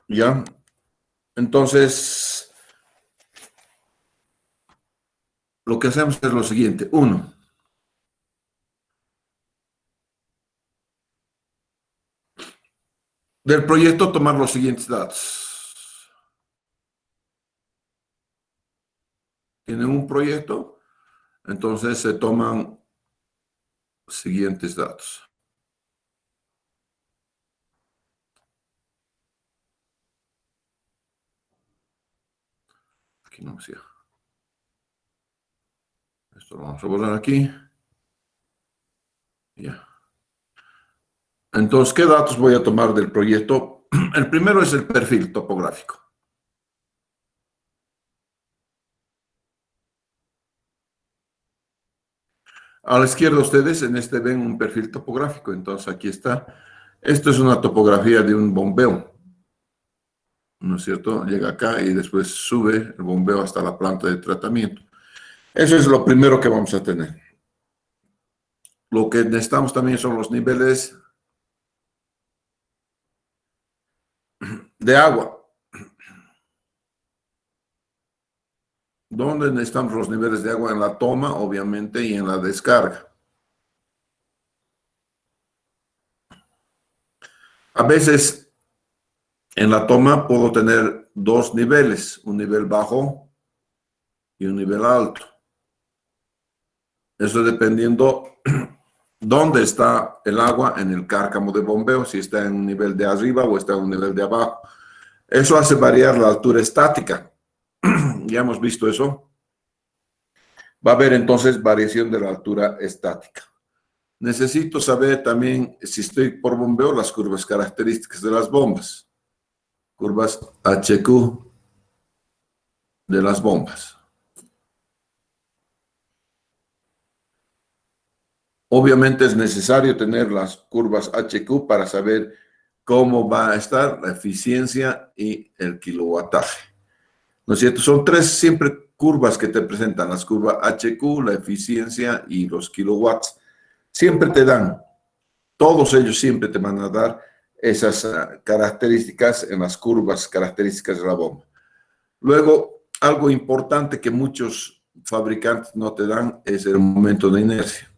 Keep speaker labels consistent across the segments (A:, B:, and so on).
A: ¿Ya? Entonces, lo que hacemos es lo siguiente. Uno, del proyecto tomar los siguientes datos. Tienen un proyecto, entonces se toman siguientes datos. Aquí no me hacía. Esto lo vamos a borrar aquí. Ya. Entonces, ¿qué datos voy a tomar del proyecto? El primero es el perfil topográfico. A la izquierda ustedes en este ven un perfil topográfico. Entonces, aquí está. Esto es una topografía de un bombeo. ¿No es cierto? Llega acá y después sube el bombeo hasta la planta de tratamiento. Eso es lo primero que vamos a tener. Lo que necesitamos también son los niveles de agua. ¿Dónde necesitamos los niveles de agua? En la toma, obviamente, y en la descarga. A veces en la toma puedo tener dos niveles, un nivel bajo y un nivel alto. Eso dependiendo dónde está el agua en el cárcamo de bombeo, si está en un nivel de arriba o está en un nivel de abajo. Eso hace variar la altura estática. Ya hemos visto eso. Va a haber entonces variación de la altura estática. Necesito saber también, si estoy por bombeo, las curvas características de las bombas. Curvas HQ de las bombas. Obviamente es necesario tener las curvas HQ para saber cómo va a estar la eficiencia y el kilowattaje. ¿No es cierto? Son tres siempre curvas que te presentan, las curvas HQ, la eficiencia y los kilowatts. Siempre te dan, todos ellos siempre te van a dar esas características en las curvas características de la bomba. Luego, algo importante que muchos fabricantes no te dan es el momento de inercia.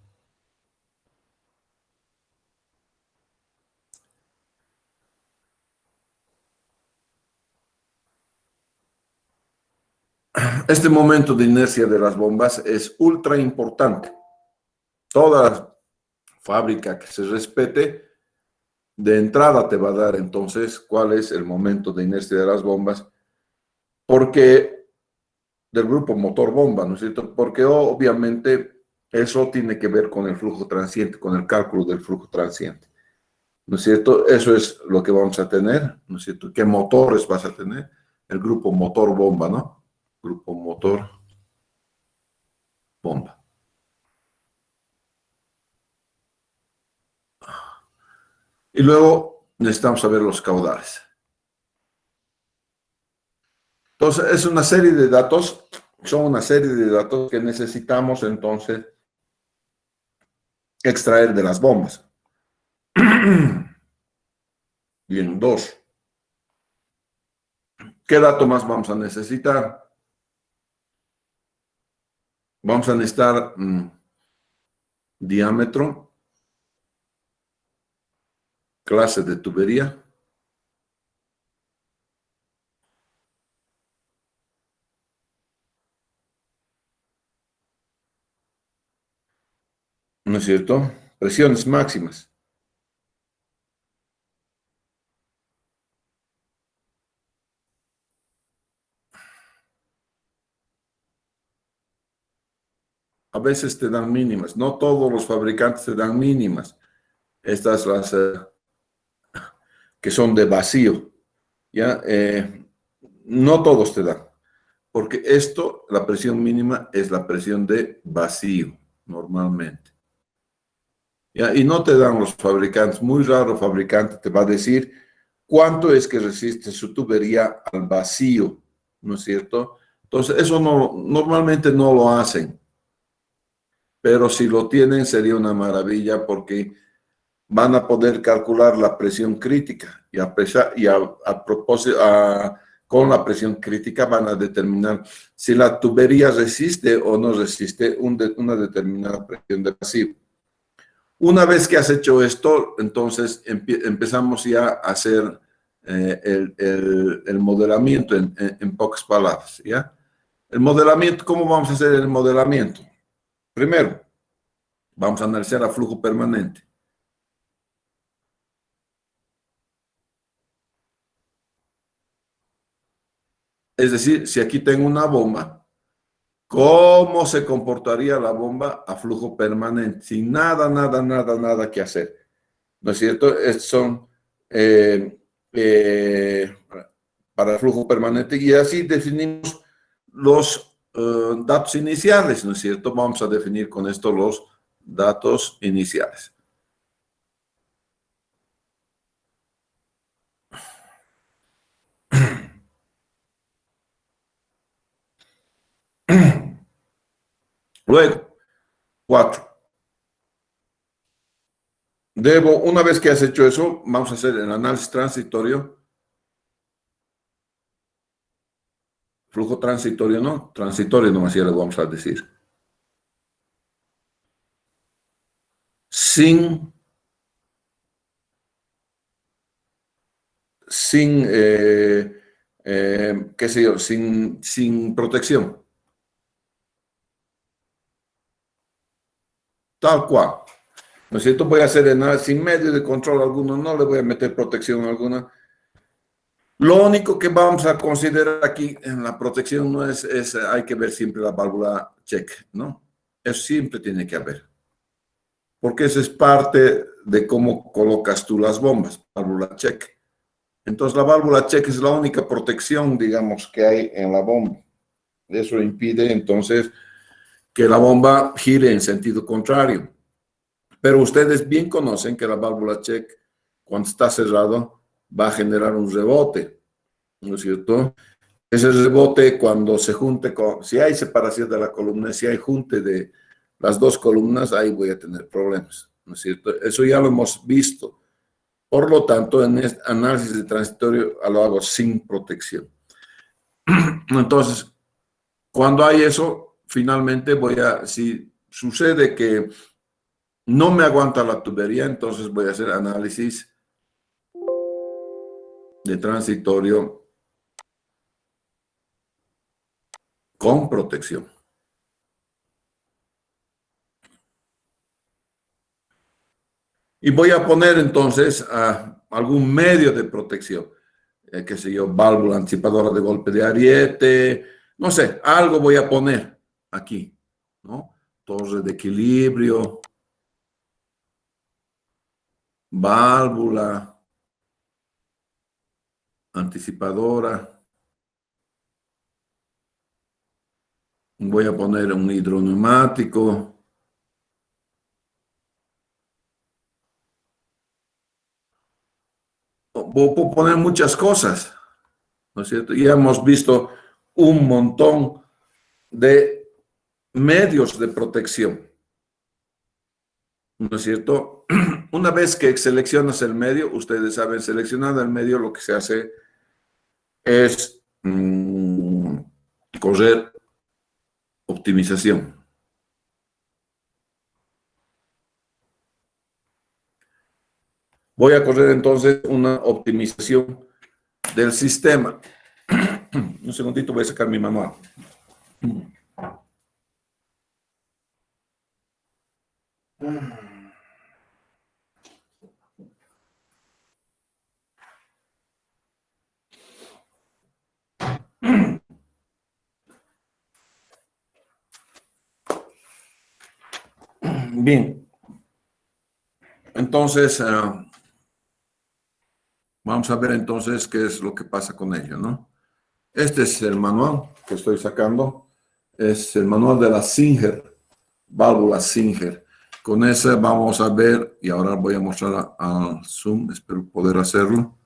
A: Este momento de inercia de las bombas es ultra importante. Toda fábrica que se respete, de entrada te va a dar entonces cuál es el momento de inercia de las bombas, porque del grupo motor bomba, ¿no es cierto? Porque obviamente eso tiene que ver con el flujo transiente, con el cálculo del flujo transiente, ¿no es cierto? Eso es lo que vamos a tener, ¿no es cierto? ¿Qué motores vas a tener? El grupo motor bomba, ¿no? Grupo motor bomba. Y luego necesitamos saber los caudales. Entonces, es una serie de datos, son una serie de datos que necesitamos entonces extraer de las bombas. Bien, dos. ¿Qué dato más vamos a necesitar? Vamos a necesitar diámetro, clase de tubería, ¿no es cierto? Presiones máximas. A veces te dan mínimas, no todos los fabricantes te dan mínimas. Estas las que son de vacío, ¿ya? No todos te dan, porque esto, la presión mínima es la presión de vacío, normalmente. ¿Ya? Y no te dan los fabricantes, muy raro fabricante te va a decir cuánto es que resiste su tubería al vacío, ¿no es cierto? Entonces, eso no, normalmente no lo hacen, pero si lo tienen sería una maravilla porque van a poder calcular la presión crítica y a propósito, con la presión crítica van a determinar si la tubería resiste o no resiste una determinada presión de pasivo. Una vez que has hecho esto, entonces empezamos ya a hacer el modelamiento en pocas palabras, ¿ya? El modelamiento, ¿cómo vamos a hacer el modelamiento? Primero, vamos a analizar a flujo permanente. Es decir, si aquí tengo una bomba, ¿cómo se comportaría la bomba a flujo permanente? Sin nada que hacer. ¿No es cierto? Estos son eh, para el flujo permanente y así definimos los datos iniciales, ¿no es cierto? Vamos a definir con esto los datos iniciales. Luego, 4. Una vez que has hecho eso, vamos a hacer el análisis transitorio. Flujo transitorio, ¿no? Transitorio nomás ya le vamos a decir. Sin qué sé yo, sin protección. Tal cual. ¿No es cierto? Voy a hacer nada sin medio de control alguno, no le voy a meter protección alguna. Lo único que vamos a considerar aquí en la protección no hay que ver siempre la válvula check, ¿no? Eso siempre tiene que haber. Porque eso es parte de cómo colocas tú las bombas, válvula check. Entonces la válvula check es la única protección, digamos, que hay en la bomba. Eso impide entonces que la bomba gire en sentido contrario. Pero ustedes bien conocen que la válvula check, cuando está cerrado, va a generar un rebote, ¿no es cierto? Ese rebote cuando se junte con, si hay separación de la columna, si hay junte de las dos columnas, ahí voy a tener problemas, ¿no es cierto? Eso ya lo hemos visto. Por lo tanto, en este análisis de transitorio lo hago sin protección. Entonces, cuando hay eso, finalmente si sucede que no me aguanta la tubería, entonces voy a hacer análisis de transitorio con protección. Y voy a poner entonces algún medio de protección, qué sé yo, válvula anticipadora de golpe de ariete, no sé, algo voy a poner aquí, ¿no? Torre de equilibrio, válvula anticipadora. Voy a poner un hidroneumático. Puedo poner muchas cosas, ¿no es cierto? Ya hemos visto un montón de medios de protección, ¿no es cierto? Una vez que seleccionas el medio, ustedes saben, seleccionando el medio, lo que se hace es correr optimización. Voy a correr entonces una optimización del sistema. Un segundito, voy a sacar mi manual. Bien, entonces vamos a ver entonces qué es lo que pasa con ello, ¿no? Este es el manual que estoy sacando. Es el manual de la Singer, válvula Singer. Con ese vamos a ver, y ahora voy a mostrar al Zoom, espero poder hacerlo,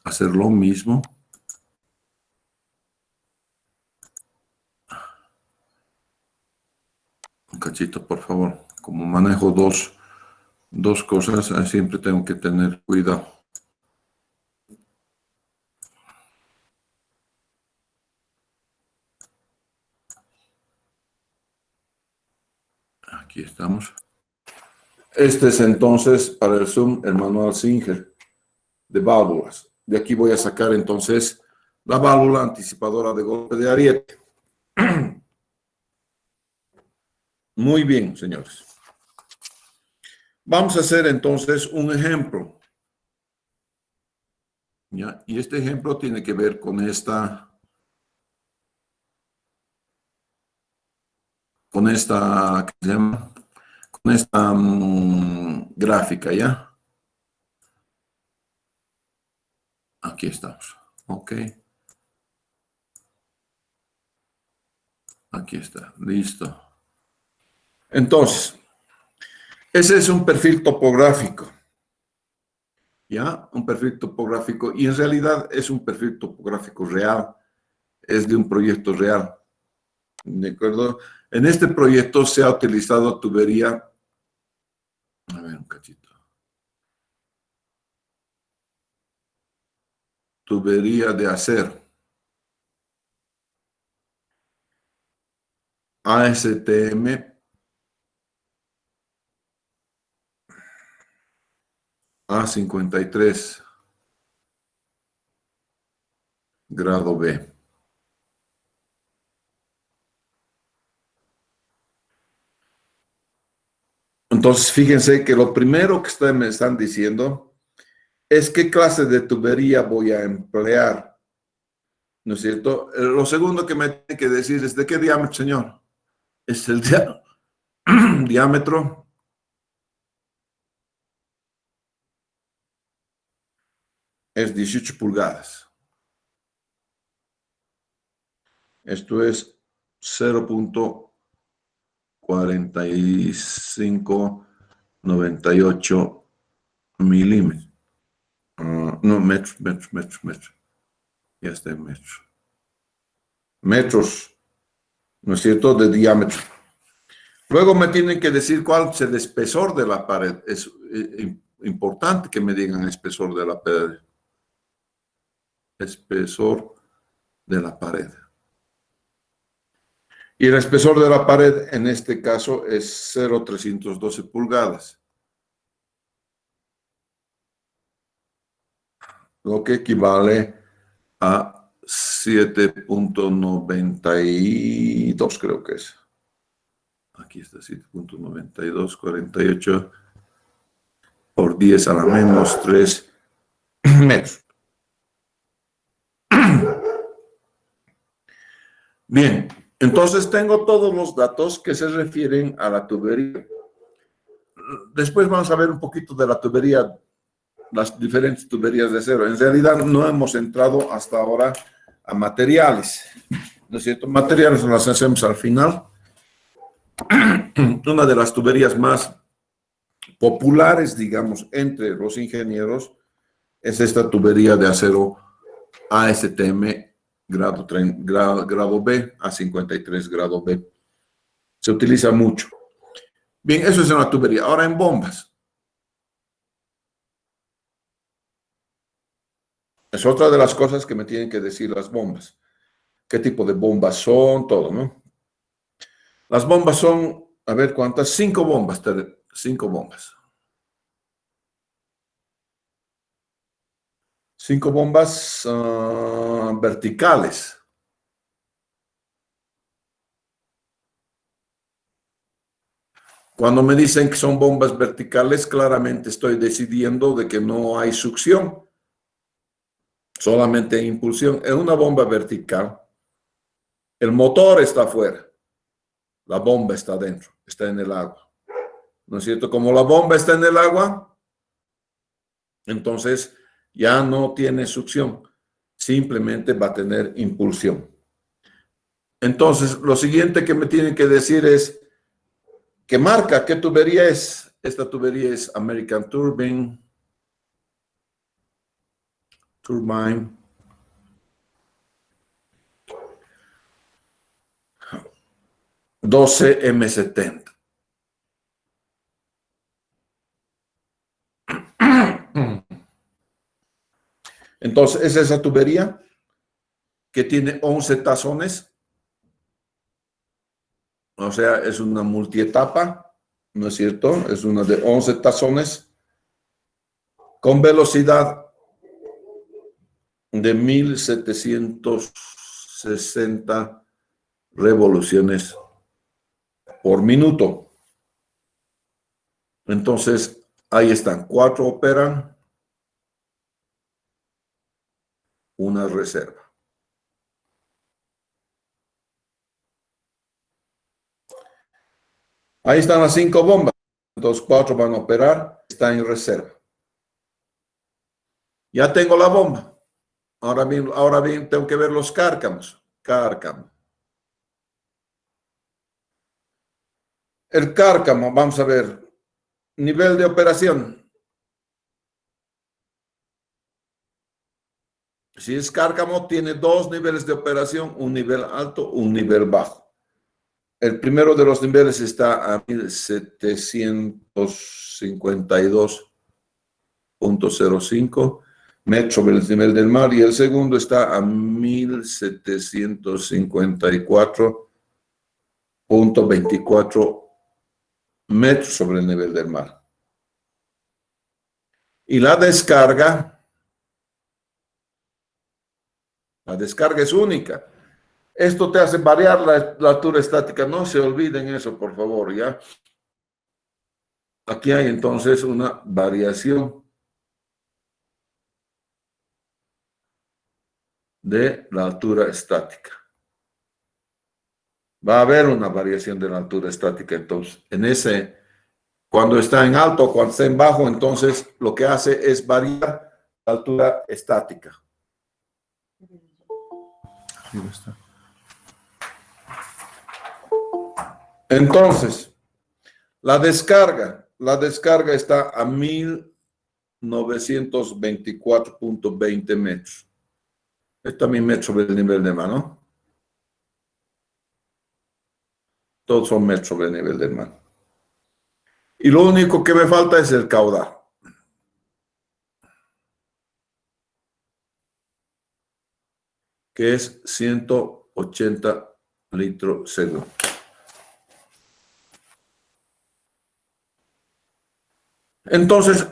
A: hacer lo mismo. Un cachito, por favor. Como manejo dos Dos cosas, siempre tengo que tener cuidado. Aquí estamos. Este es entonces para el Zoom el manual Singer de válvulas. De aquí voy a sacar entonces la válvula anticipadora de golpe de ariete. Muy bien, señores. Vamos a hacer entonces un ejemplo. ¿Ya? Y este ejemplo tiene que ver con esta ¿qué se llama? Con esta gráfica, ¿ya? Aquí estamos. Ok. Aquí está. Listo. Entonces, ese es un perfil topográfico. ¿Ya? Un perfil topográfico. Y en realidad es un perfil topográfico real. Es de un proyecto real. ¿De acuerdo? En este proyecto se ha utilizado tubería. A ver, un cachito. Tubería de acero. ASTM A53, grado B. Entonces, fíjense que lo primero que ustedes me están diciendo es qué clase de tubería voy a emplear, ¿no es cierto? Lo segundo que me tiene que decir es de qué diámetro, señor. Es el diámetro, es 18 pulgadas. Esto es 0.4598 milímetros. No, metros. Ya está en metros. Metros, ¿no es cierto?, de diámetro. Luego me tienen que decir cuál es el espesor de la pared. Es importante que me digan el espesor de la pared. Espesor de la pared. Y el espesor de la pared en este caso es 0.312 pulgadas. Lo que equivale a 7.92, creo que es. Aquí está 7.92, 48 por 10 a la menos 3 metros. Bien, entonces tengo todos los datos que se refieren a la tubería. Después vamos a ver un poquito de la tubería, las diferentes tuberías de acero. En realidad no hemos entrado hasta ahora a materiales, ¿no es cierto? Materiales las hacemos al final. Una de las tuberías más populares, digamos, entre los ingenieros es esta tubería de acero ASTM grado B, A53 grado B. Se utiliza mucho. Bien, eso es en la tubería. Ahora en bombas. Es otra de las cosas que me tienen que decir las bombas. ¿Qué tipo de bombas son? Todo, ¿no? Las bombas son, a ver cuántas, 5 bombas. 5 bombas. 5 bombas verticales. Cuando me dicen que son bombas verticales, claramente estoy decidiendo de que no hay succión, solamente impulsión. En una bomba vertical, el motor está afuera, la bomba está dentro, está en el agua. ¿No es cierto? Como la bomba está en el agua, entonces ya no tiene succión, simplemente va a tener impulsión. Entonces, lo siguiente que me tienen que decir es, ¿qué marca? ¿Qué tubería es? Esta tubería es American Turbine 12M70. Entonces, es esa tubería que tiene 11 tazones. O sea, es una multietapa, ¿no es cierto? Es una de 11 tazones con velocidad de 1760 revoluciones por minuto. Entonces, ahí están, 4 operan, una reserva. Ahí están las 5 bombas. Entonces, 4 van a operar, están en reserva. Ya tengo la bomba. Ahora bien, tengo que ver los cárcamos. Cárcamo. El cárcamo, vamos a ver. Nivel de operación. Si es cárcamo, tiene 2 niveles de operación, un nivel alto, un nivel bajo. El primero de los niveles está a 1752.05 metros sobre el nivel del mar y el segundo está a 1754.24 metros sobre el nivel del mar. Y la descarga es única. Esto te hace variar la altura estática. No se olviden eso, por favor, ¿ya? Aquí hay entonces una variación de la altura estática. Va a haber una variación de la altura estática, entonces, cuando está en alto, cuando está en bajo, entonces lo que hace es variar la altura estática. Entonces, la descarga está a 1924.20 metros. Es también metros sobre el nivel del mar, ¿no? Todos son metros sobre el nivel del mar. Y lo único que me falta es el caudal. Que es 180 litros segundo. Entonces,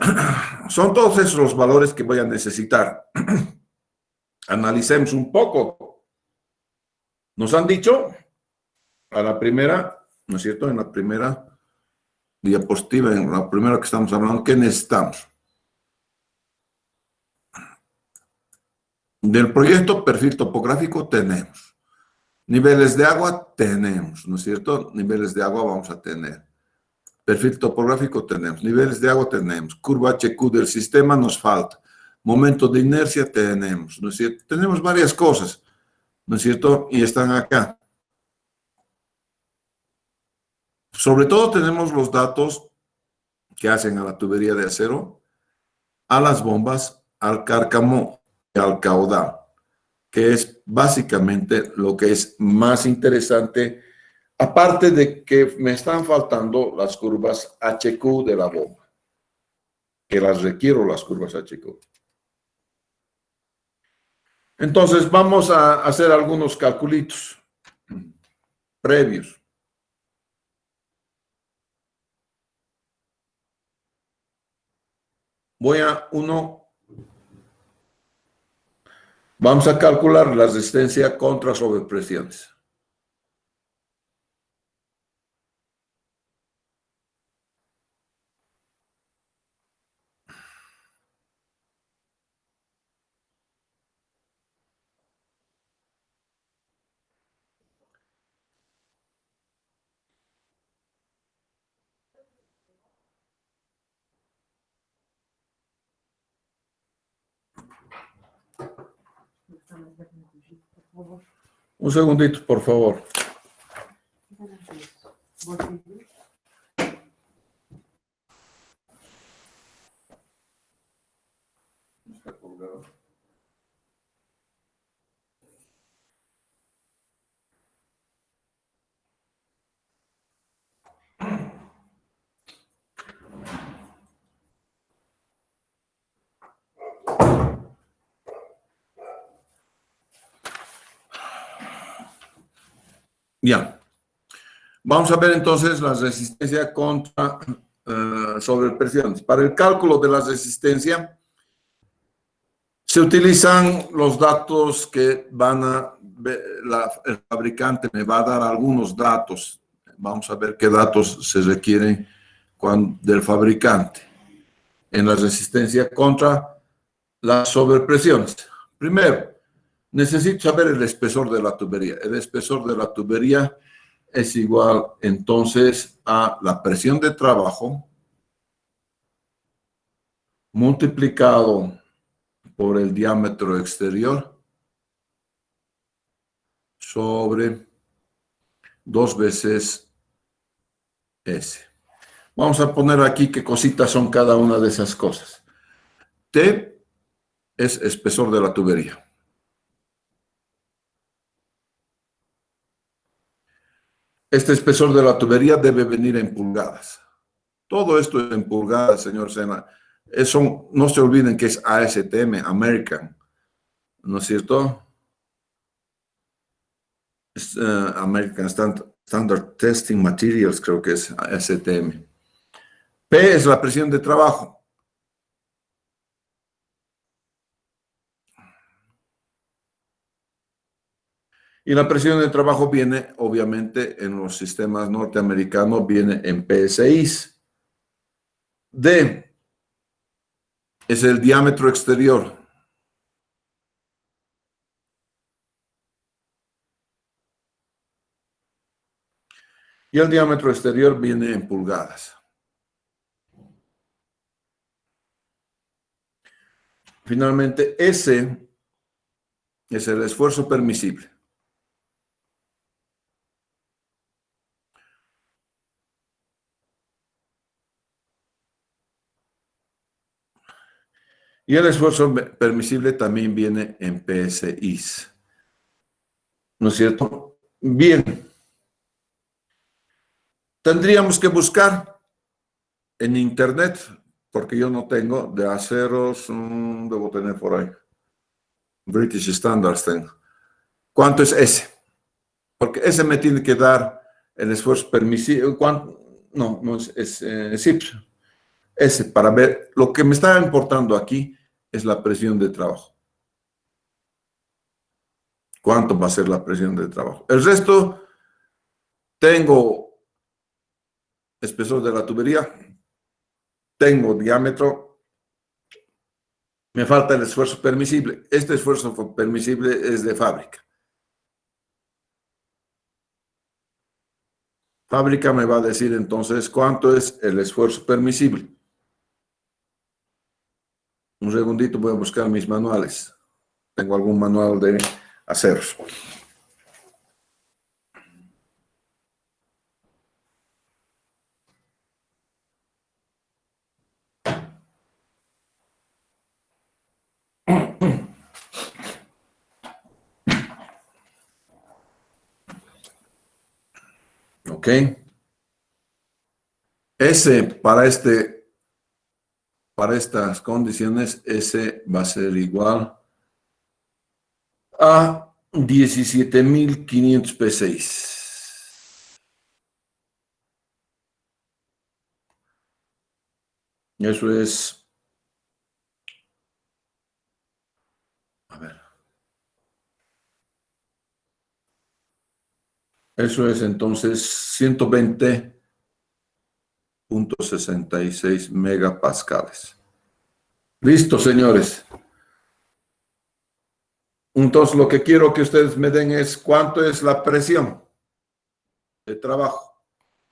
A: son todos esos los valores que voy a necesitar. Analicemos un poco. Nos han dicho a la primera, ¿no es cierto? En la primera diapositiva, en la primera que estamos hablando, ¿qué necesitamos? Del proyecto perfil topográfico tenemos. Niveles de agua tenemos, ¿no es cierto? Niveles de agua vamos a tener. Perfil topográfico tenemos. Niveles de agua tenemos. Curva HQ del sistema nos falta. Momento de inercia tenemos, ¿no es cierto? Tenemos varias cosas, ¿no es cierto? Y están acá. Sobre todo tenemos los datos que hacen a la tubería de acero, a las bombas, al cárcamo y al caudal, que es básicamente lo que es más interesante, aparte de que me están faltando las curvas HQ de la bomba, que las requiero las curvas HQ. Entonces vamos a hacer algunos calculitos previos. Vamos a calcular la resistencia contra sobrepresiones. Un segundito, por favor. Ya. Vamos a ver entonces la resistencia contra sobrepresiones. Para el cálculo de la resistencia se utilizan los datos que el fabricante me va a dar algunos datos. Vamos a ver qué datos se requieren del fabricante en la resistencia contra las sobrepresiones. Primero, necesito saber el espesor de la tubería. El espesor de la tubería es igual entonces a la presión de trabajo multiplicado por el diámetro exterior sobre 2 veces S. Vamos a poner aquí qué cositas son cada una de esas cosas. T es espesor de la tubería. Este espesor de la tubería debe venir en pulgadas. Todo esto es en pulgadas, señor Sena. Eso, no se olviden que es ASTM, American, ¿no es cierto? Es, American Standard Testing Materials, creo que es ASTM. P es la presión de trabajo. Y la presión de trabajo viene, obviamente, en los sistemas norteamericanos, viene en PSI. D es el diámetro exterior. Y el diámetro exterior viene en pulgadas. Finalmente, S es el esfuerzo permisible. Y el esfuerzo permisible también viene en PSI. ¿No es cierto? Bien, tendríamos que buscar en Internet, porque yo no tengo, de aceros, debo tener por ahí. British Standards tengo. ¿Cuánto es S? Porque ese me tiene que dar el esfuerzo permisible. No, no es SIPS. Ese, para ver, lo que me está importando aquí es la presión de trabajo. ¿Cuánto va a ser la presión de trabajo? El resto, tengo espesor de la tubería, tengo diámetro, me falta el esfuerzo permisible. Este esfuerzo permisible es de fábrica. Fábrica me va a decir entonces cuánto es el esfuerzo permisible. Un segundito, voy a buscar mis manuales. Tengo algún manual de aceros. ¿Ok? S para estas condiciones, S va a ser igual a 17.500 P6. Eso es, a ver, eso es entonces 120.66 megapascales. Listo, señores. Entonces, lo que quiero que ustedes me den es cuánto es la presión de trabajo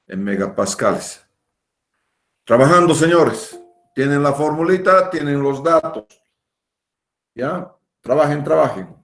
A: en megapascales. Trabajando, señores. Tienen la formulita, tienen los datos. ¿Ya? Trabajen, trabajen.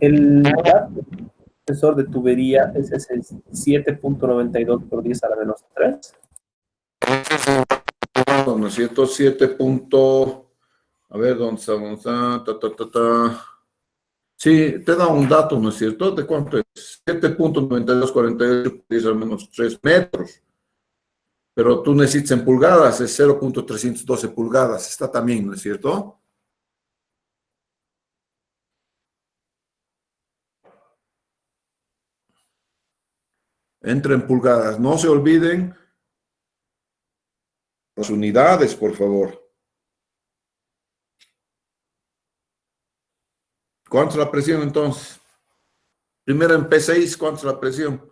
B: El espesor de tubería es ese 7.92 por 10 a la menos 3.
A: ¿No es cierto? 7. A ver, ¿dónde está? ¿Dónde está? Sí, te da un dato, ¿no es cierto? ¿De cuánto es? 7.9248 por 10 a la menos 3 metros. Pero tú necesitas en pulgadas, es 0.312 pulgadas. Está también, ¿no es cierto? Entra en pulgadas. No se olviden las unidades, por favor. ¿Cuánto es la presión entonces? Primero en P6, ¿cuánto es la presión?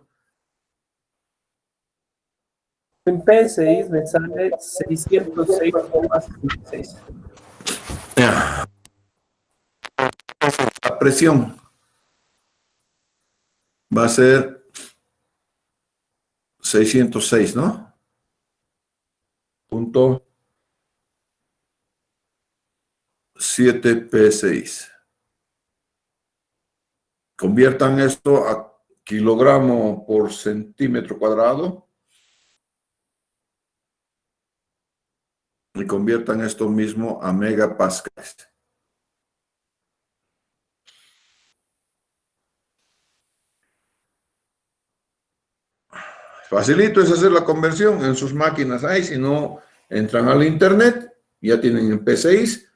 B: En P6 me sale 606,66.
A: La presión va a ser 606, ¿no? Punto 7P6. Conviertan esto a kilogramo por centímetro cuadrado. Y conviertan esto mismo a megapascales. Facilito es hacer la conversión en sus máquinas. Ahí, si no, entran al internet, ya tienen en P6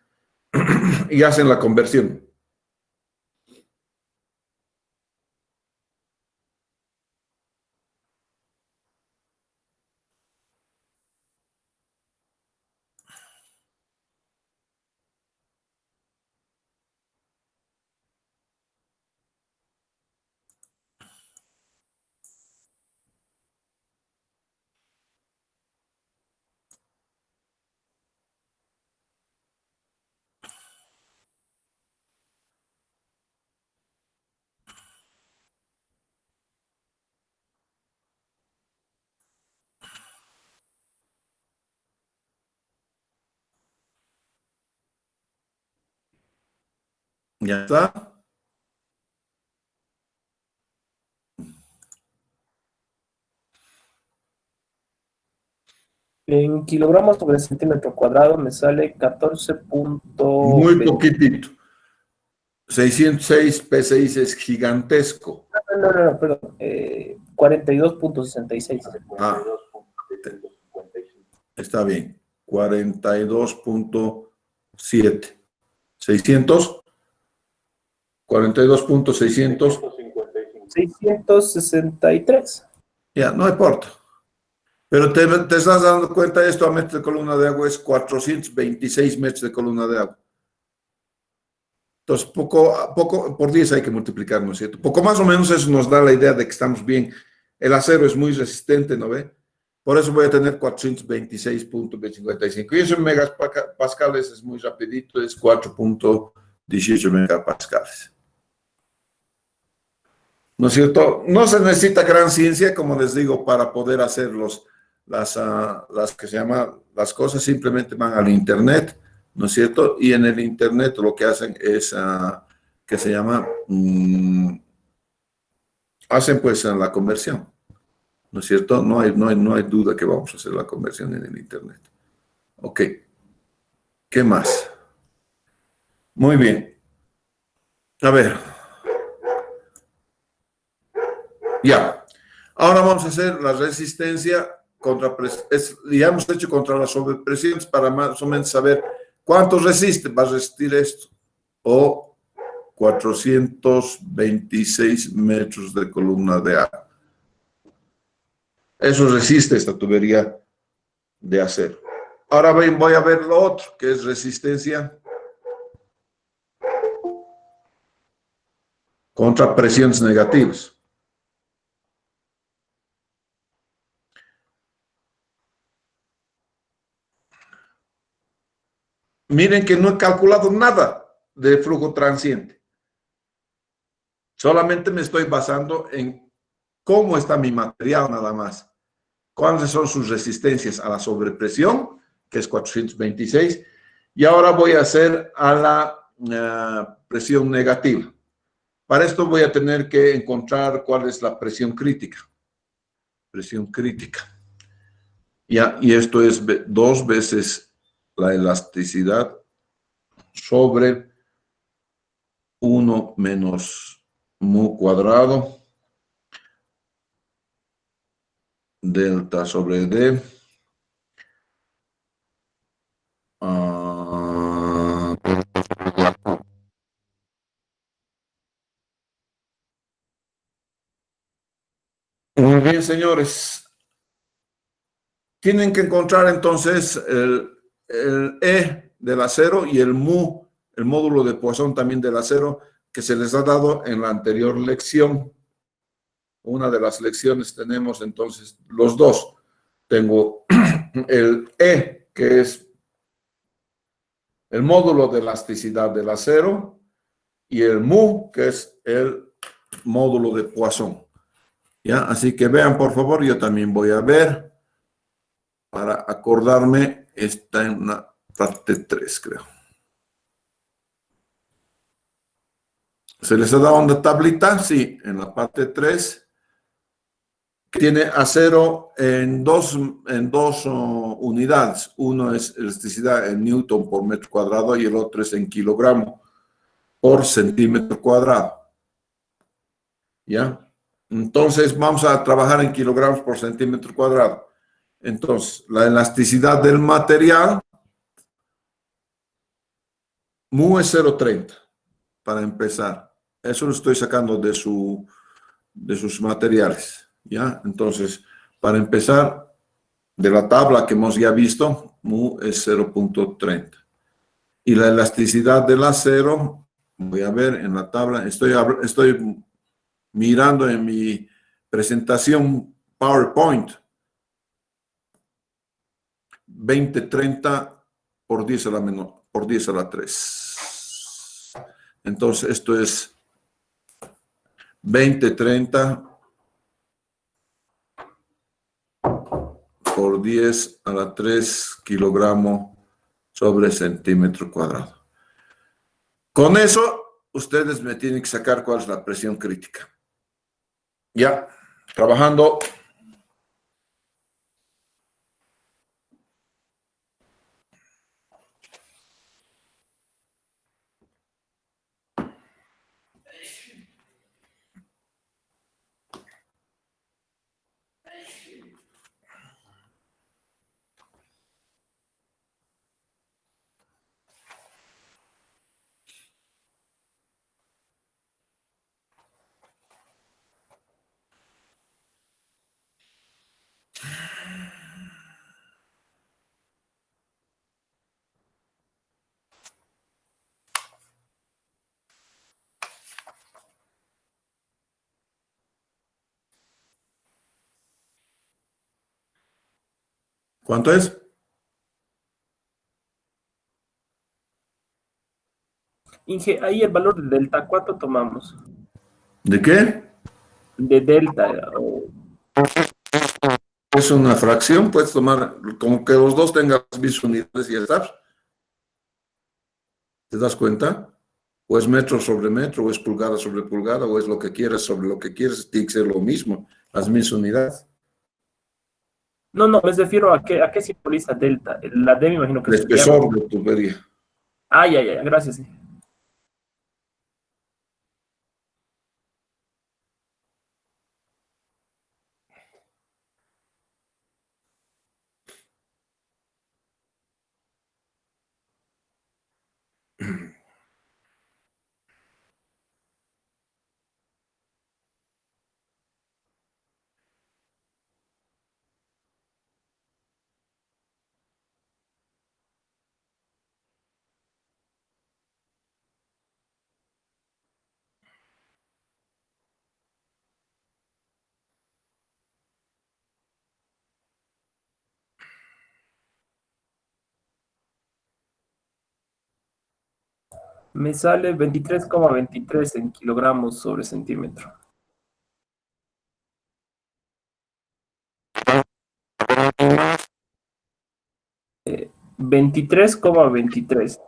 A: y hacen la conversión. Ya está.
B: En kilogramos sobre centímetro cuadrado me sale 14.
A: Muy poquitito. 606 P6 es gigantesco.
B: No, perdón. 42.66.
A: Ah, está bien. 42.7. 600. 42.600.
B: 663.
A: Ya, no importa. Pero te estás dando cuenta, esto a metros de columna de agua es 426 metros de columna de agua. Entonces, poco a poco, por 10 hay que multiplicar, ¿no es cierto? Poco más o menos eso nos da la idea de que estamos bien. El acero es muy resistente, ¿no ve? Por eso voy a tener 426.55. Y eso en megapascales es muy rapidito, es 4.18 megapascales. ¿No es cierto? No se necesita gran ciencia, como les digo, para poder hacer las que se llaman las cosas. Simplemente van al internet, ¿no es cierto? Y en el internet lo que hacen es que se llama hacen pues la conversión, ¿no es cierto? No hay duda que vamos a hacer la conversión en el internet. Ok. ¿Qué más? Muy bien. A ver. Ya. Ahora vamos a hacer la resistencia contra presión. Ya hemos hecho contra las sobrepresiones para más o menos saber cuánto resiste. Va a resistir esto. O 426 metros de columna de agua. Eso resiste esta tubería de acero. Ahora voy a ver lo otro, que es resistencia contra presiones negativas. Miren que no he calculado nada de flujo transiente. Solamente me estoy basando en cómo está mi material nada más. ¿Cuáles son sus resistencias a la sobrepresión? Que es 426. Y ahora voy a hacer a la presión negativa. Para esto voy a tener que encontrar cuál es la presión crítica. Presión crítica. Ya, y esto es 2 veces la elasticidad sobre 1 menos mu cuadrado delta sobre D. Muy bien, señores. Tienen que encontrar entonces el E del acero y el mu, el módulo de Poisson también del acero, que se les ha dado en la anterior lección. Una de las lecciones tenemos entonces los dos. Tengo el E, que es el módulo de elasticidad del acero, y el mu, que es el módulo de Poisson. ¿Ya? Así que vean, por favor, yo también voy a ver para acordarme. Está en la parte 3, creo. ¿Se les ha dado una tablita? Sí, en la parte 3. Tiene acero en dos unidades. Uno es elasticidad en newton por metro cuadrado y el otro es en kilogramo por centímetro cuadrado. ¿Ya? Entonces vamos a trabajar en kilogramos por centímetro cuadrado. Entonces, la elasticidad del material, mu es 0,30 para empezar. Eso lo estoy sacando de sus materiales. ¿Ya? Entonces, para empezar, de la tabla que hemos ya visto, mu es 0,30. Y la elasticidad del acero, voy a ver en la tabla, estoy mirando en mi presentación PowerPoint, 2030 por 10 a la menor, por 10 a la 3. Entonces, esto es 2030 por 10 a la 3 kilogramo sobre centímetro cuadrado. Con eso, ustedes me tienen que sacar cuál es la presión crítica. Ya, trabajando. ¿Cuánto es?
B: Inge, ahí el valor de delta, ¿cuánto tomamos?
A: ¿De qué?
B: De delta,
A: Es una fracción, puedes tomar como que los dos tengan las mismas unidades y ya está. ¿Te das cuenta? O es metro sobre metro, o es pulgada sobre pulgada, o es lo que quieras sobre lo que quieras, tiene que ser lo mismo, las mismas unidades.
B: No, me refiero a qué simboliza delta. La D me imagino que
A: El
B: es el diámetro.
A: espesor de tubería.
B: Ah, ya, gracias. Me sale 23,23 en kilogramos sobre centímetro. 23,23.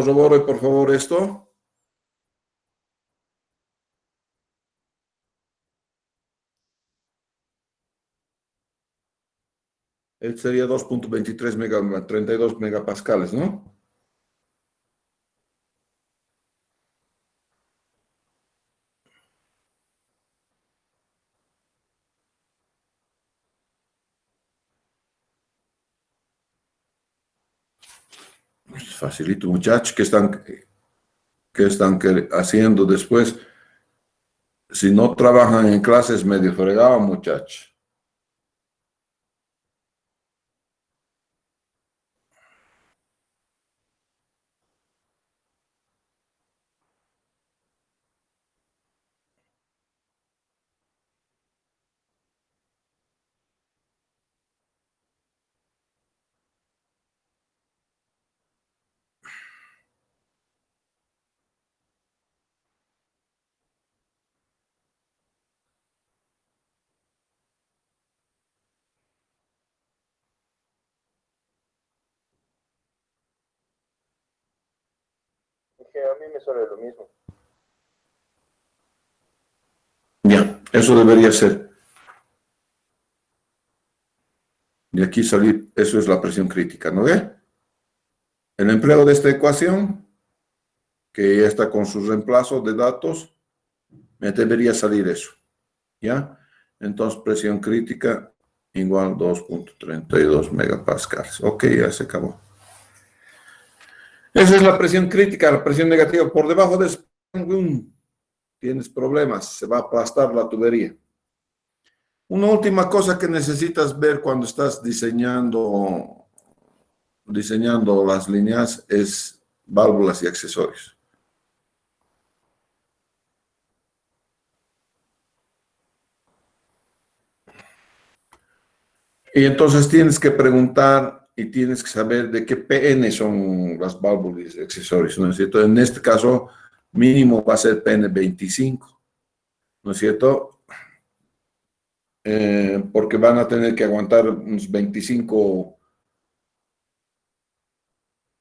A: corrobore por favor esto. Sería 2.23 32 megapascales, ¿no? Facilito, muchachos. ¿Qué están haciendo después? Si no trabajan en clases, medio fregado, muchachos.
B: Que a mí me suele lo mismo.
A: Ya, eso debería ser. De aquí salir, eso es la presión crítica, ¿no ve? El empleo de esta ecuación, que ya está con su reemplazo de datos, me debería salir eso, ¿ya? Entonces, presión crítica igual 2.32 megapascales. Ok, ya se acabó. Esa es la presión crítica, la presión negativa. Por debajo de eso, tienes problemas, se va a aplastar la tubería. Una última cosa que necesitas ver cuando estás diseñando las líneas es válvulas y accesorios. Y entonces tienes que preguntar y tienes que saber de qué PN son las válvulas y accesorios, ¿no es cierto? En este caso, mínimo va a ser PN 25, ¿no es cierto? Porque van a tener que aguantar unos 25,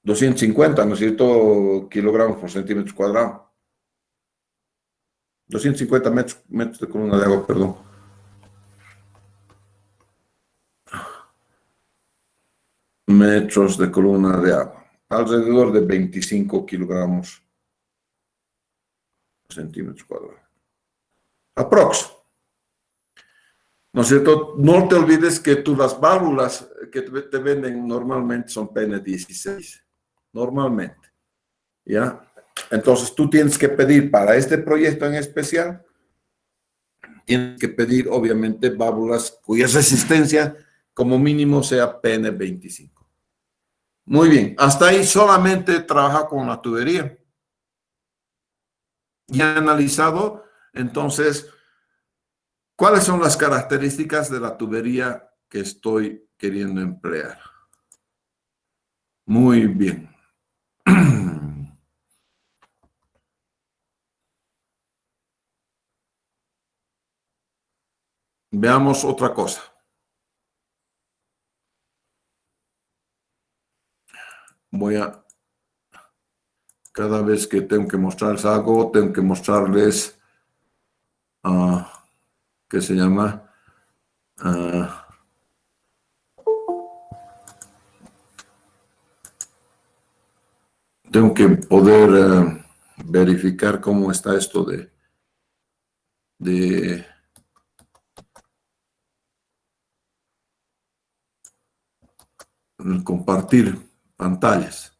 A: 250, ¿no es cierto? Kilogramos por centímetro cuadrado. 250 metros de columna de agua, perdón. Metros de columna de agua. Alrededor de 25 kilogramos por centímetros cuadrados. Aprox. ¿No es cierto? No te olvides que las válvulas que te venden normalmente son PN16. Normalmente. ¿Ya? Entonces tú tienes que pedir para este proyecto en especial, tienes que pedir obviamente válvulas cuya resistencia como mínimo sea PN25. Muy bien, hasta ahí solamente trabaja con la tubería. Ya analizado, entonces, ¿cuáles son las características de la tubería que estoy queriendo emplear? Muy bien. Veamos otra cosa. Cada vez que tengo que mostrarles algo, tengo que mostrarles, ¿qué se llama? Tengo que poder verificar cómo está esto de compartir pantallas.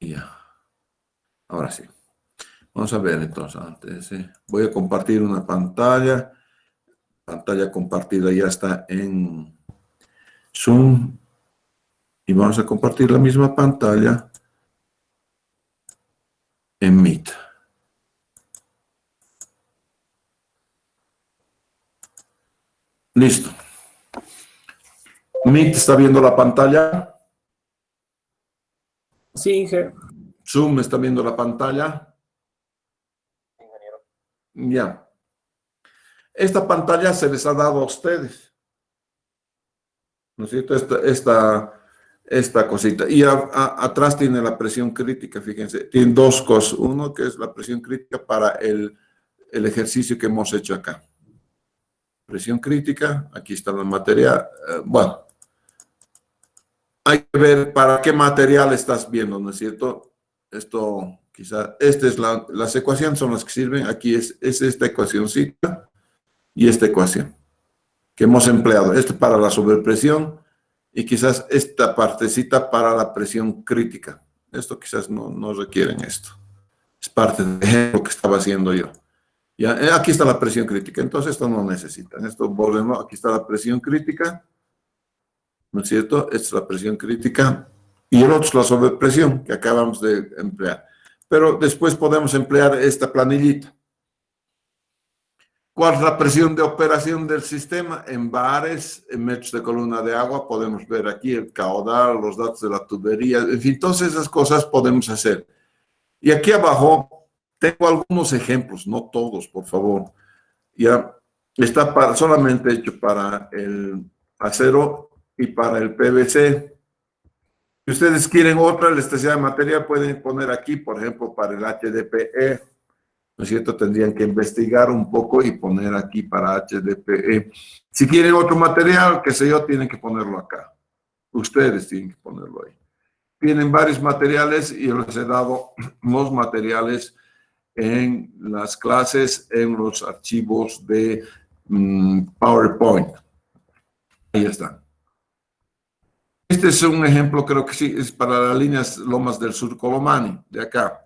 A: Ya. Ahora sí. Vamos a ver entonces. Antes, voy a compartir una pantalla. Pantalla compartida ya está en Zoom. Y vamos a compartir la misma pantalla en Meet. Listo. Meet está viendo la pantalla.
B: Sí, Inge.
A: Zoom está viendo la pantalla.
B: Ingeniero.
A: Ya. Esta pantalla se les ha dado a ustedes. ¿no es cierto? Esta cosita. Y atrás tiene la presión crítica, fíjense. Tiene dos cosas. Uno que es la presión crítica para el ejercicio que hemos hecho acá. Presión crítica, aquí está la material. Bueno, hay que ver para qué material estás viendo, ¿no es cierto? Esto, quizá, las ecuaciones son las que sirven. Aquí es esta ecuacióncita y esta ecuación que hemos empleado. Este para la sobrepresión y quizás esta partecita para la presión crítica. Esto quizás no requieren esto. Es parte del ejemplo que estaba haciendo yo. Ya, aquí está la presión crítica, entonces esto no necesitan. Esto volvemos, aquí está la presión crítica, ¿no es cierto? Esta es la presión crítica y el otro es la sobrepresión que acabamos de emplear. Pero después podemos emplear esta planillita. ¿Cuál es la presión de operación del sistema? En bares, en metros de columna de agua, podemos ver aquí el caudal, los datos de la tubería, en fin, todas esas cosas podemos hacer. Y aquí abajo tengo algunos ejemplos, no todos, por favor. Ya está solamente hecho para el acero y para el PVC. Si ustedes quieren otra elasticidad de material, pueden poner aquí, por ejemplo, para el HDPE. ¿No es cierto? Tendrían que investigar un poco y poner aquí para HDPE. Si quieren otro material, qué sé yo, tienen que ponerlo acá. Ustedes tienen que ponerlo ahí. Tienen varios materiales y yo les he dado los materiales en las clases, en los archivos de PowerPoint. Ahí están. Este es un ejemplo, creo que sí, es para las líneas Lomas del Sur Colomani, de acá.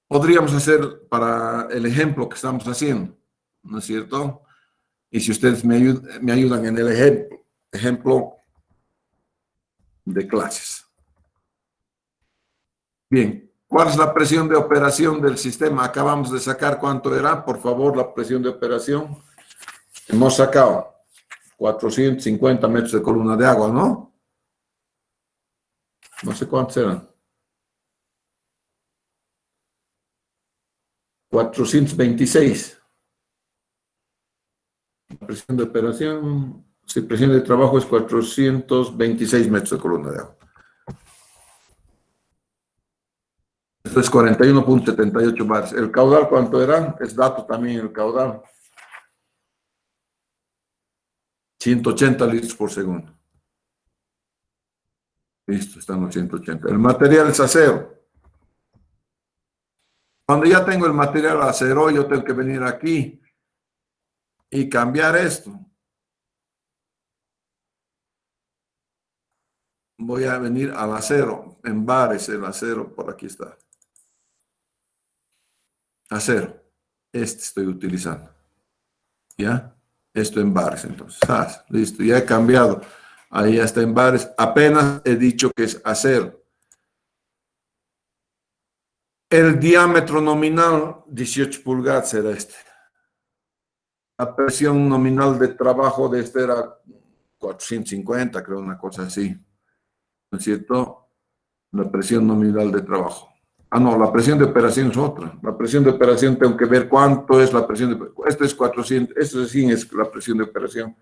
A: Podríamos hacer para el ejemplo que estamos haciendo, ¿no es cierto? Y si ustedes me ayudan en el ejemplo de clases. Bien, ¿cuál es la presión de operación del sistema? Acabamos de sacar cuánto era, por favor, la presión de operación. Hemos sacado 450 metros de columna de agua, ¿no? No sé cuántos eran. 426. La presión de operación, sí, presión de trabajo es 426 metros de columna de agua. Esto es 41.78 bares. ¿El caudal cuánto era? Es dato también el caudal. 180 litros por segundo. Listo, están los 180. El material es acero. Cuando ya tengo el material acero, yo tengo que venir aquí y cambiar esto. Voy a venir al acero, en bares el acero, por aquí está. Acero, este estoy utilizando. ¿Ya? Esto en bares, entonces. Listo, ya he cambiado. Ahí ya está en bares. Apenas he dicho que es acero. El diámetro nominal, 18 pulgadas era este. La presión nominal de trabajo de este era 450, creo, una cosa así. ¿No es cierto? La presión nominal de trabajo. Ah, no, la presión de operación es otra. La presión de operación tengo que ver cuánto es la presión de operación. Esto es 400, esto sí es la presión de operación.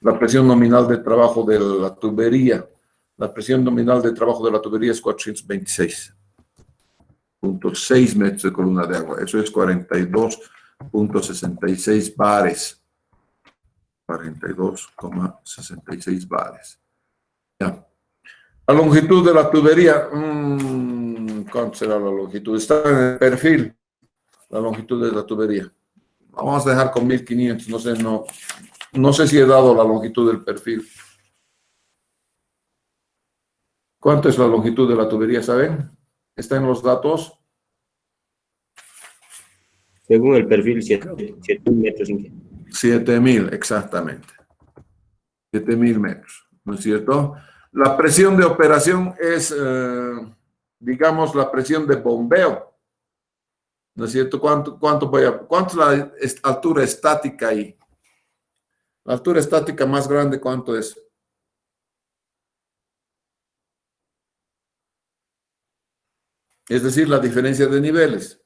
A: La presión nominal de trabajo de la tubería. La presión nominal de trabajo de la tubería es 426.6 metros de columna de agua. Eso es 42.66 bares. 42,66 bares. Ya. La longitud de la tubería. ¿Cuánto será la longitud? Está en el perfil. La longitud de la tubería. Vamos a dejar con 1500. No sé si he dado la longitud del perfil. ¿Cuánto es la longitud de la tubería, saben? ¿Está en los datos?
C: Según el perfil, 7.000 metros.
A: 7.000, exactamente. 7.000 metros, ¿no es cierto? La presión de operación es, digamos, la presión de bombeo, ¿no es cierto? ¿Cuánto es la altura estática ahí? La altura estática más grande, ¿cuánto es? Es decir, la diferencia de niveles.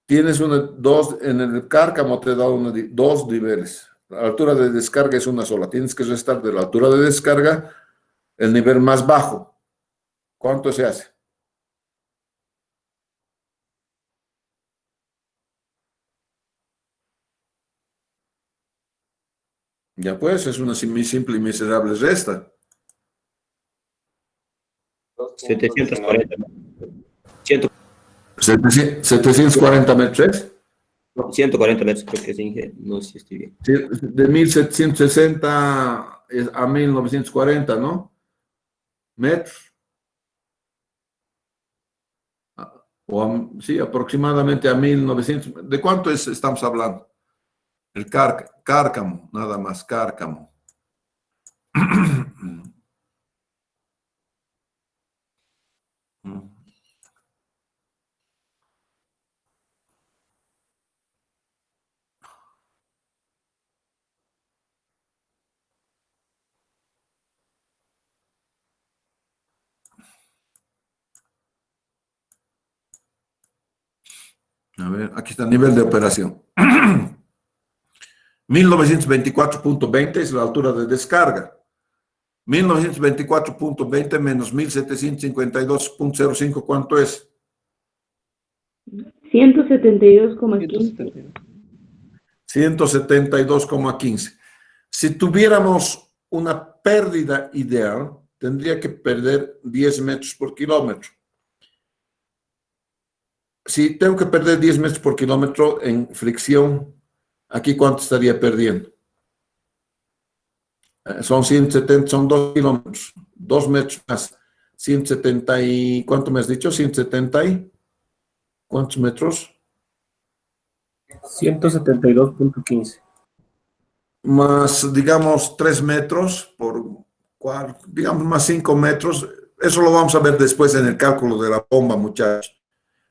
A: Tienes en el cárcamo te da dos niveles. La altura de descarga es una sola. Tienes que restar de la altura de descarga el nivel más bajo. ¿Cuánto se hace? Ya pues, es una simple y miserable resta.
C: 740. 100,
A: 740 metros.
C: no, 140 metros, creo que sí, no sé si estoy bien.
A: Sí, de 1760 a 1940, ¿no? Metros. Sí, aproximadamente a 1900. ¿De cuánto estamos hablando? El cárcamo, nada más, cárcamo. A ver, aquí está el nivel de operación. 1924.20 es la altura de descarga. 1924.20 menos 1752.05, ¿cuánto es?
D: 172,15.
A: 172,15. Si tuviéramos una pérdida ideal, tendría que perder 10 metros por kilómetro. Si tengo que perder 10 metros por kilómetro en fricción, ¿aquí cuánto estaría perdiendo? Son 170, son 2 kilómetros, 2 metros más. 170 y, ¿cuánto me has dicho? 170 y, ¿cuántos metros?
B: 172.15.
A: Más, digamos, 3 metros por, digamos, más 5 metros. Eso lo vamos a ver después en el cálculo de la bomba, muchachos.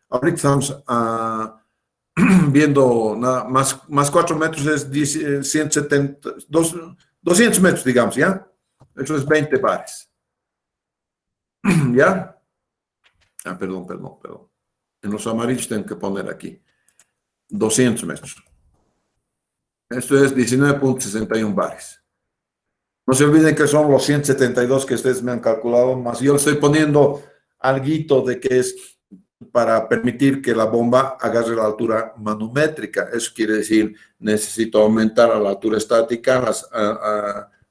A: Ahorita estamos viendo nada más 4 metros es 170, 200 metros, digamos, ¿ya? Eso es 20 bares. ¿Ya? Ah, perdón. En los amarillos tengo que poner aquí. 200 metros. Esto es 19.61 bares. No se olviden que son los 172 que ustedes me han calculado, más yo le estoy poniendo alguito de que es para permitir que la bomba agarre la altura manométrica. Eso quiere decir, necesito aumentar a la altura estática las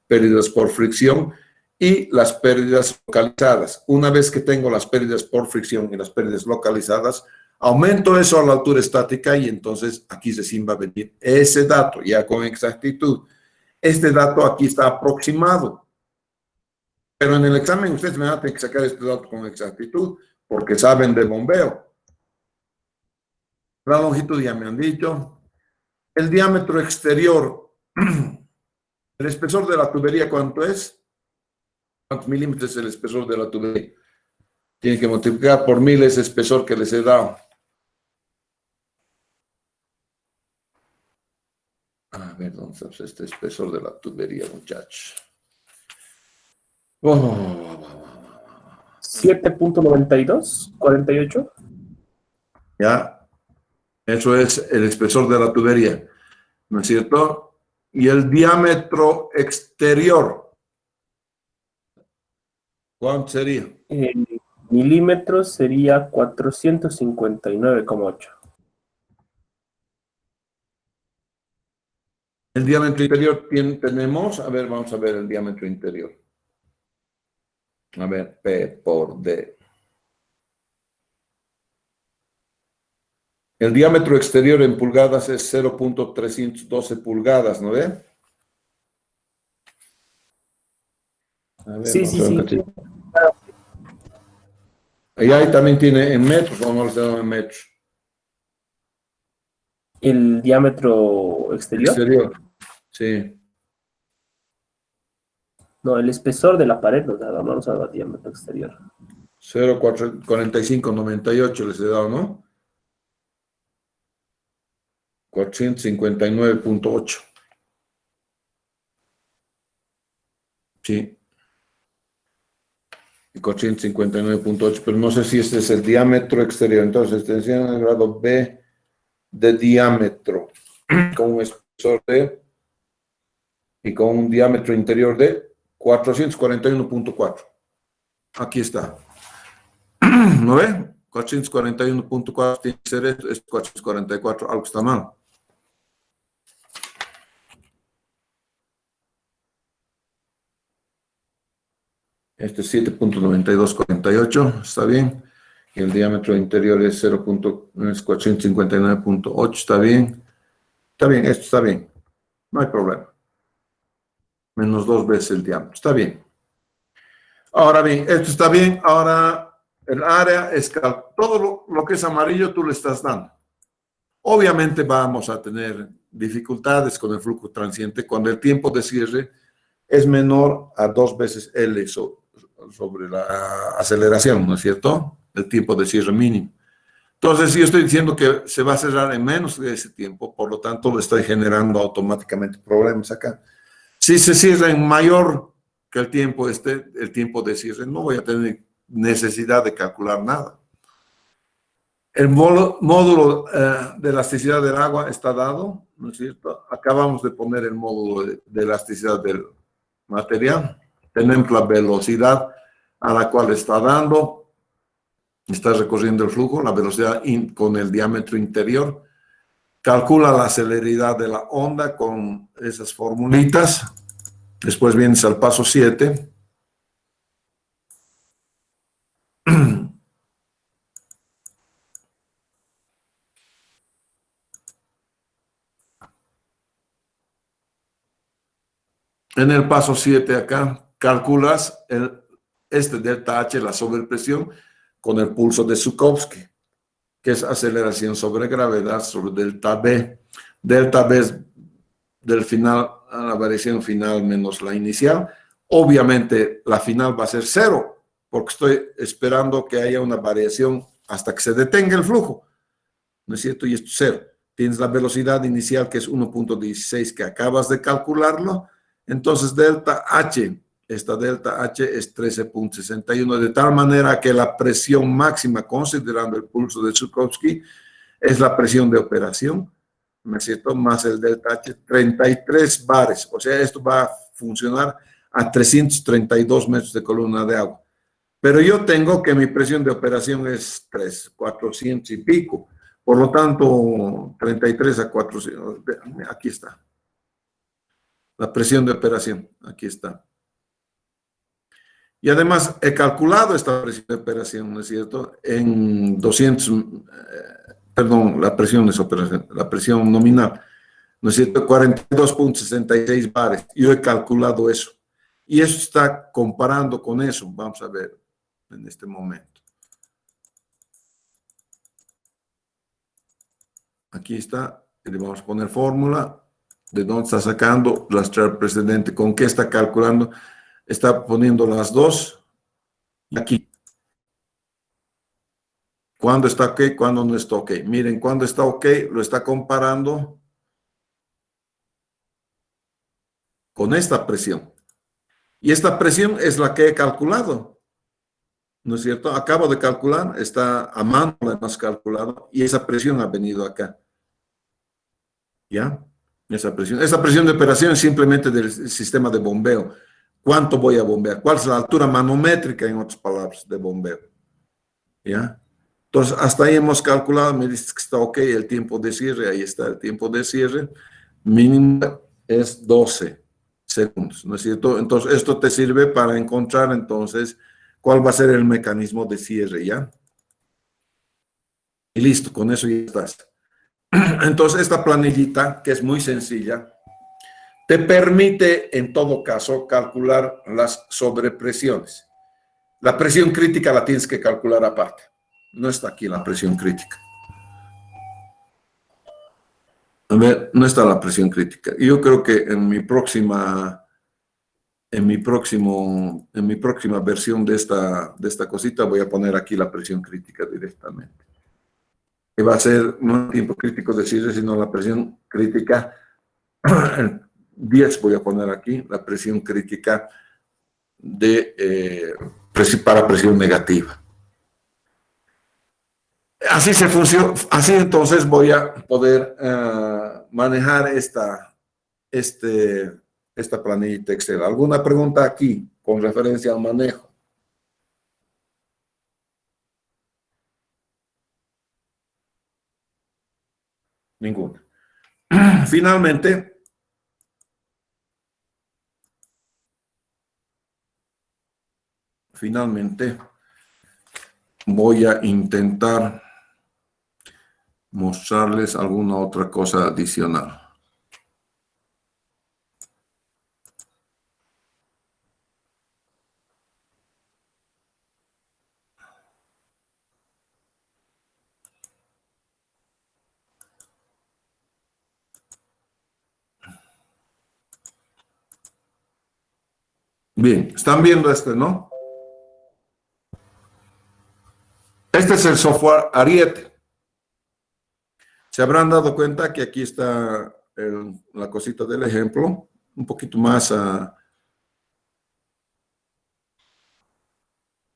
A: pérdidas por fricción y las pérdidas localizadas. Una vez que tengo las pérdidas por fricción y las pérdidas localizadas, aumento eso a la altura estática y entonces aquí recién va a venir ese dato ya con exactitud. Este dato aquí está aproximado, pero en el examen ustedes me van a tener que sacar este dato con exactitud porque saben de bombeo. La longitud ya me han dicho. El diámetro exterior, el espesor de la tubería, ¿cuánto es? ¿Cuántos milímetros es el espesor de la tubería? Tienen que multiplicar por 1000 ese espesor que les he dado. A ver, ¿dónde está este espesor de la tubería, muchachos?
B: 7.92, 48.
A: Ya, eso es el espesor de la tubería, ¿no es cierto? Y el diámetro exterior, ¿cuánto sería?
B: En milímetros sería 459,8.
A: El diámetro interior tenemos, a ver, vamos a ver el diámetro interior. A ver, P por D. El diámetro exterior en pulgadas es 0.312 pulgadas, ¿no ve? A ver,
B: Sí.
A: Y ahí también tiene en metros, o no lo tengo en metros.
B: El diámetro exterior.
A: Exterior, sí.
B: No, el espesor de la pared nos da, vamos a dar diámetro exterior.
A: 0.4598 les he dado, ¿no? 459.8. Sí. 459.8, pero no sé si este es el diámetro exterior. Entonces, extensión en grado B de diámetro con un espesor de y con un diámetro interior de 441.4. Aquí está. ¿No ve? 441.4 tiene que ser esto, es 444, algo está mal. Este es 7.9248, está bien. Y el diámetro interior es 459.8, está bien. Está bien, esto está bien. No hay problema. Menos 2 veces el diámetro, está bien. Ahora bien, esto está bien. Ahora el área es todo lo que es amarillo tú le estás dando. Obviamente vamos a tener dificultades con el flujo transiente cuando el tiempo de cierre es menor a 2 veces L sobre la aceleración, ¿no es cierto? El tiempo de cierre mínimo. Entonces, si yo estoy diciendo que se va a cerrar en menos de ese tiempo, por lo tanto, le estoy generando automáticamente problemas acá. Si se cierra en mayor que el tiempo de cierre, no voy a tener necesidad de calcular nada. El módulo de elasticidad del agua está dado, ¿no es cierto? Acabamos de poner el módulo de elasticidad del material. Tenemos la velocidad a la cual está dando, está recorriendo el flujo, la velocidad con el diámetro interior. Calcula la celeridad de la onda con esas formulitas. Después vienes al paso 7. En el paso 7 acá, calculas este delta H, la sobrepresión, con el pulso de Zukovsky, que es aceleración sobre gravedad sobre delta B. Delta B es del final a la variación final menos la inicial. Obviamente la final va a ser 0, porque estoy esperando que haya una variación hasta que se detenga el flujo, ¿no es cierto? Y esto es 0. Tienes la velocidad inicial que es 1.16 que acabas de calcularlo. Entonces, delta H, esta delta H es 13.61, de tal manera que la presión máxima, considerando el pulso de Zukovsky, es la presión de operación, ¿no es cierto? Más el delta H, 33 bares. O sea, esto va a funcionar a 332 metros de columna de agua. Pero yo tengo que mi presión de operación es 400 y pico. Por lo tanto, 33 a 400, aquí está. La presión de operación, aquí está. Y además he calculado esta presión de operación, ¿no es cierto? En 200, perdón, la presión es operación, la presión nominal, ¿no es cierto? 42.66 bares. Yo he calculado eso. Y eso está comparando con eso. Vamos a ver en este momento. Aquí está. Le vamos a poner fórmula. ¿De dónde está sacando? Rastrear precedente. ¿Con qué está calculando? Está poniendo las dos. Y aquí. ¿Cuándo está ok? ¿Cuándo no está ok? Miren, cuando está ok, lo está comparando con esta presión. Y esta presión es la que he calculado. ¿No es cierto? Acabo de calcular, está a mano además calculado, y esa presión ha venido acá. ¿Ya? Esa presión de operación es simplemente del sistema de bombeo. ¿Cuánto voy a bombear? ¿Cuál es la altura manométrica, en otras palabras, de bombeo? ¿Ya? Entonces, hasta ahí hemos calculado, me dices que está ok el tiempo de cierre, ahí está el tiempo de cierre, mínimo es 12 segundos, ¿no es cierto? Entonces, esto te sirve para encontrar, entonces, cuál va a ser el mecanismo de cierre, ¿ya? Y listo, con eso ya estás. Entonces, esta planillita, que es muy sencilla, te permite, en todo caso, calcular las sobrepresiones. La presión crítica la tienes que calcular aparte. No está aquí la presión crítica. A ver, no está la presión crítica. Yo creo que en mi próxima versión de esta cosita voy a poner aquí la presión crítica directamente. Que va a ser no el tiempo crítico de cierre, sino la presión crítica. 10 voy a poner aquí, la presión crítica para presión negativa. Así así entonces voy a poder manejar este esta planilla Excel. ¿Alguna pregunta aquí con referencia al manejo? Ninguna. Finalmente, voy a intentar mostrarles alguna otra cosa adicional. Bien, están viendo este, ¿no? Este es el software Ariete. Se habrán dado cuenta que aquí está la cosita del ejemplo, un poquito más,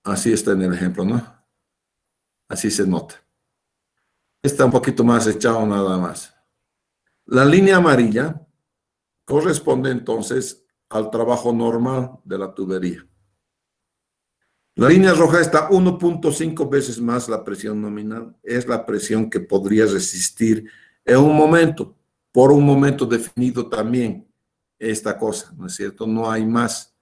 A: así está en el ejemplo, ¿no? Así se nota. Está un poquito más echado nada más. La línea amarilla corresponde entonces al trabajo normal de la tubería. La línea roja está 1.5 veces más la presión nominal. Es la presión que podría resistir en un momento, por un momento definido también, esta cosa, ¿no es cierto? No hay más.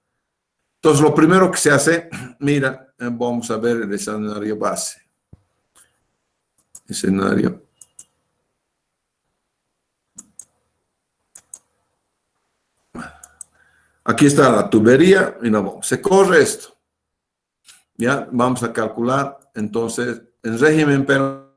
A: Entonces, lo primero que se hace, mira, vamos a ver el escenario base. Escenario. Aquí está la tubería, y no, se corre esto. Ya, vamos a calcular, entonces, en régimen permanente.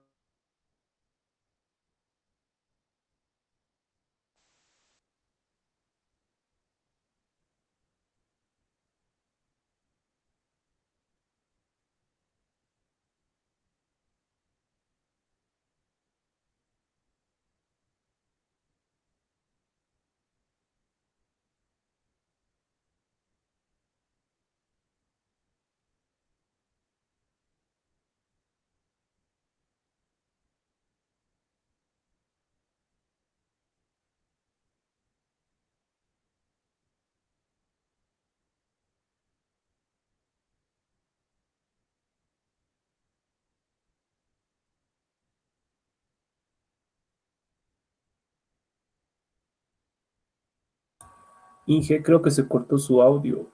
B: Inge, creo que se cortó su audio.